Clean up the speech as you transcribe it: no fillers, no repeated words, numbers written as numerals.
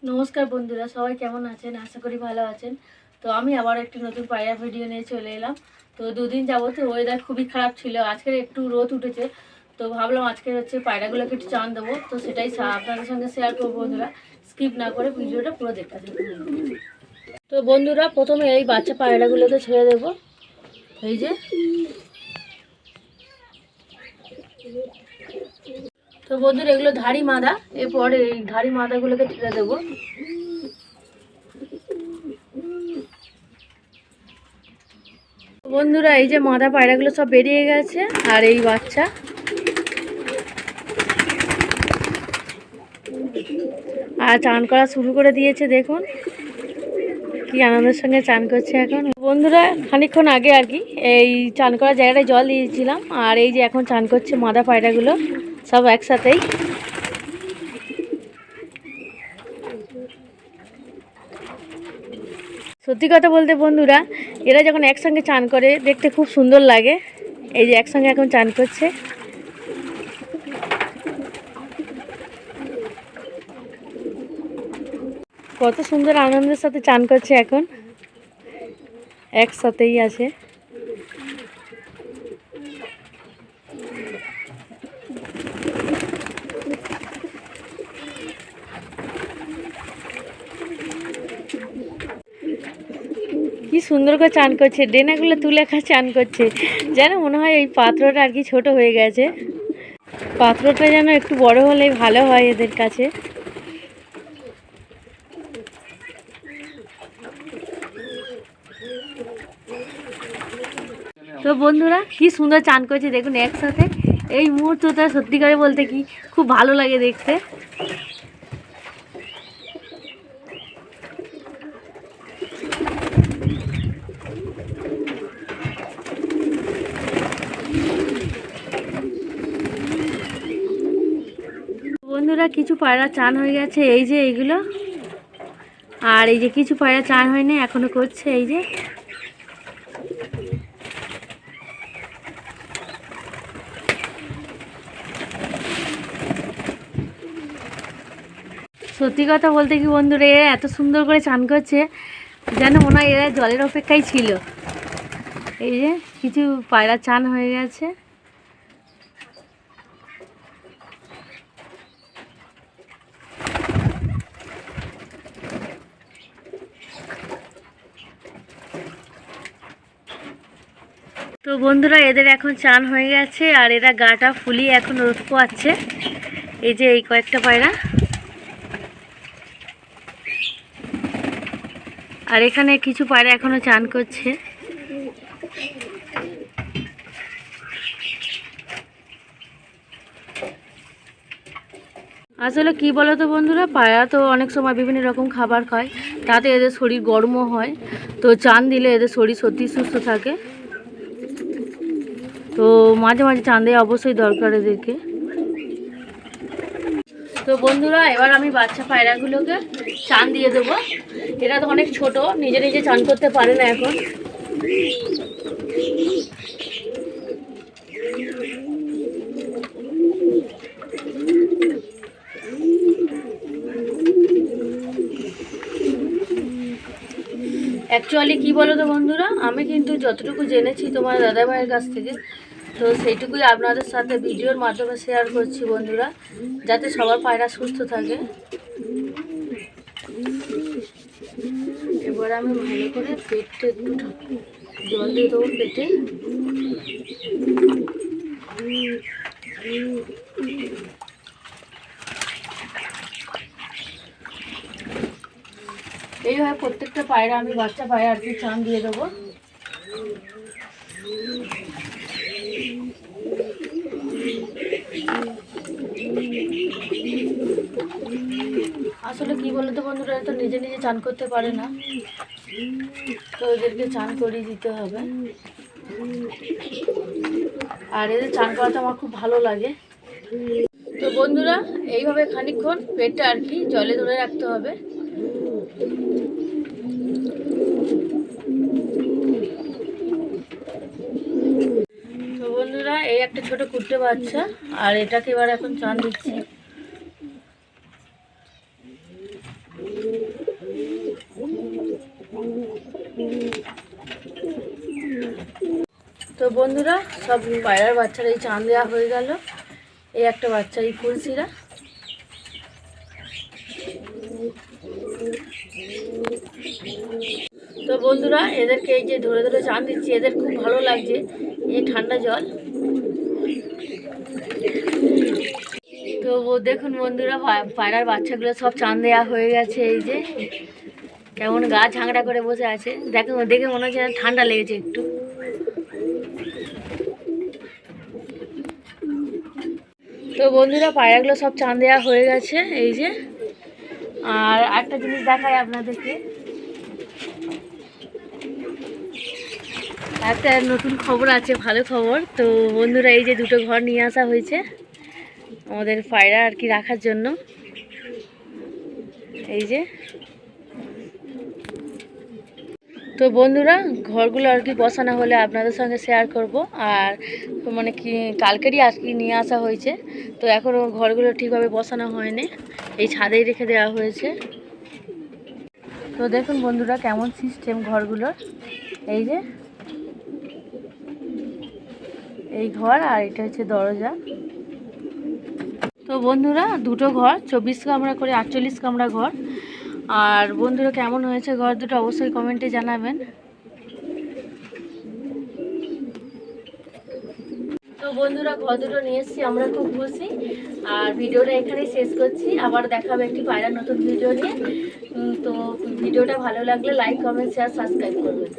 নমস্কার বন্ধুরা, সবাই কেমন আছেন? আশা করি ভালো আছেন। তো আমি আবার একটি নতুন পায়রা ভিডিও নিয়ে চলে এলাম। তো দুদিন যাবত ওয়েদার খুবই খারাপ ছিল, আজকের একটু রোদ উঠেছে। তো ভাবলাম আজকে পায়রাগুলোকে একটু চান দেবো, তো সেটাই আপনাদের সঙ্গে শেয়ার করবো। বন্ধুরা স্কিপ না করে ভিডিওটা পুরো দেখতে থাকুন। তো বন্ধুরা প্রথমে এই বাচ্চা পায়রাগুলোকে ছেড়ে দেবো। এই যে তো বন্ধুরা এগুলো ধাড়ি মাদা, এরপর এই ধাড়ি মাদাগুলোকে ছেড়ে দেবো। বন্ধুরা এই যে মাদা পায়রাগুলো সব বেরিয়ে গেছে, আর এই বাচ্চা। আর চান করা শুরু করে দিয়েছে, দেখুন কি আনন্দের সঙ্গে চান করছে এখন। বন্ধুরা খানিকক্ষণ আগে আর কি এই চান করার জায়গাটায় জল দিয়েছিলাম, আর এই যে এখন চান করছে মাদা পায়রাগুলো সব একসাথেই। সত্যি কথা বলতে বন্ধুরা, এরা যখন একসঙ্গে চান করে দেখতে খুব সুন্দর লাগে। এই যে একসঙ্গে এখন চান করছে। কত সুন্দর আনন্দের সাথে চান করছে এখন, একসাথেই আছে। কি সুন্দর করে চান করছে, ডেনাগুলো তুলে চান করছে। যেন মনে হয় এই পাত্রটা আর কি ছোট হয়ে গেছে। পাত্রটা যেন একটু বড় হলে ভালো হয় এদের কাছে। তো বন্ধুরা কি সুন্দর চান করছে দেখুন একসাথে। এই মুহূর্তটা সত্যি করে বলতে কি খুব ভালো লাগে দেখতে। বন্ধুরা কিছু পায়রা চান হয়ে গেছে, এই যে এইগুলো। আর এই যে কিছু পায়রা চান হয়নি, এখনো করছে। এই যে সত্যি কথা বলতে কি বন্ধুরা, এরা এত সুন্দর করে চান করছে যেন মনে হয় এরা জলের অপেক্ষায় ছিল। এই যে কিছু পায়রা চান হয়ে গেছে। তো বন্ধুরা এদের এখন চান হয়ে গেছে, আর এরা গাটা ফুলিয়ে এখন রোদ পোয়াচ্ছে। এই যে এই কয়েকটা পায়রা, আর এখানে কিছু পায়রা এখনো চান করছে। আসলে কি বলো তো বন্ধুরা, পায়রা তো অনেক সময় বিভিন্ন রকম খাবার খায়, তাতে এদের শরীর গরমও হয়। তো চান দিলে এদের শরীর সত্যি সুস্থ থাকে। তো মাঝে মাঝে চান দেওয়া অবশ্যই দরকার এদেরকে। তো বন্ধুরা এবার আমি বাচ্চা পায়রাগুলোকে চান দিয়ে দেবো। এরা তো অনেক ছোট, নিজে নিজে চান করতে পারে না এখন। অ্যাকচুয়ালি কি বলো তো বন্ধুরা, আমি কিন্তু যতটুকু জেনেছি তোমার দাদাভাইয়ের কাছ থেকে, তো সেইটুকুই আপনাদের সাথে ভিডিওর মাধ্যমে শেয়ার করছি বন্ধুরা, যাতে সবার পায়রা সুস্থ থাকে। এবার আমি ভালো করে পেটটা একটু জল দিয়ে দেবো পেটে। এইভাবে প্রত্যেকটা পায়রা আমি বাচ্চা পায়রা আর কি চান দিয়ে দেবো। আসলে কি বলতো বন্ধুরা, তো নিজে নিজে চান করতে পারে না, তো এদেরকে চান করিয়ে দিতে হবে। আর এদের চান করাটা আমার খুব ভালো লাগে। তো বন্ধুরা এইভাবে খানিকক্ষণ পেটটা আর কি জলে ধরে রাখতে হবে। তো বন্ধুরা এই একটা ছোট কুট্টে বাচ্চা, আর এটাকে এবার এখন চান দিচ্ছি। বন্ধুরা সব পায়রার বাচ্চারা এই চাঁদ দেওয়া হয়ে গেল। এই একটা বাচ্চা এই ফুলসিরা। তো বন্ধুরা এদেরকে এই যে ধরে ধরে চান দিচ্ছি, এদের খুব ভালো লাগছে এই ঠান্ডা জল। তো দেখুন বন্ধুরা পায়রার বাচ্চাগুলো সব চান দেওয়া হয়ে গেছে। এই যে কেমন গা ঝাঁকড়া করে বসে আছে, দেখে মনে হচ্ছে ঠান্ডা লেগেছে একটু। তো বন্ধুরা পায়রাগুলো সব চান দেওয়া হয়ে গেছে। এই যে আর একটা জিনিস দেখাই আপনাদেরকে, একটা নতুন খবর আছে, ভালো খবর। তো বন্ধুরা এই যে দুটো ঘর নিয়ে আসা হয়েছে আমাদের পায়রা আর কি রাখার জন্য। এই যে তো বন্ধুরা ঘরগুলো আর কি বসানো হলে আপনাদের সঙ্গে শেয়ার করব। আর মানে কি কালকেরই আর কি নিয়ে আসা হয়েছে, তো এখনও ঘরগুলো ঠিকভাবে বসানো হয়নি, এই ছাদেই রেখে দেওয়া হয়েছে। তো দেখুন বন্ধুরা কেমন সিস্টেম ঘরগুলোর। এই যে এই ঘর আর এটা হচ্ছে দরজা। তো বন্ধুরা দুটো ঘর 24 কামরা করে 48 কামরা ঘর। আর বন্ধুরা কেমন হয়েছে ঘর দুটো অবশ্যই কমেন্টে জানাবেন। তো বন্ধুরা ঘর দুটো নিয়ে এসেছি, আমরা খুব খুশি। আর ভিডিওটা এখানেই শেষ করছি, আবার দেখাবে একটি পায়রার নতুন ভিডিও নিয়ে। তো ভিডিওটা ভালো লাগলে লাইক, কমেন্ট, শেয়ার, সাবস্ক্রাইব করবেন।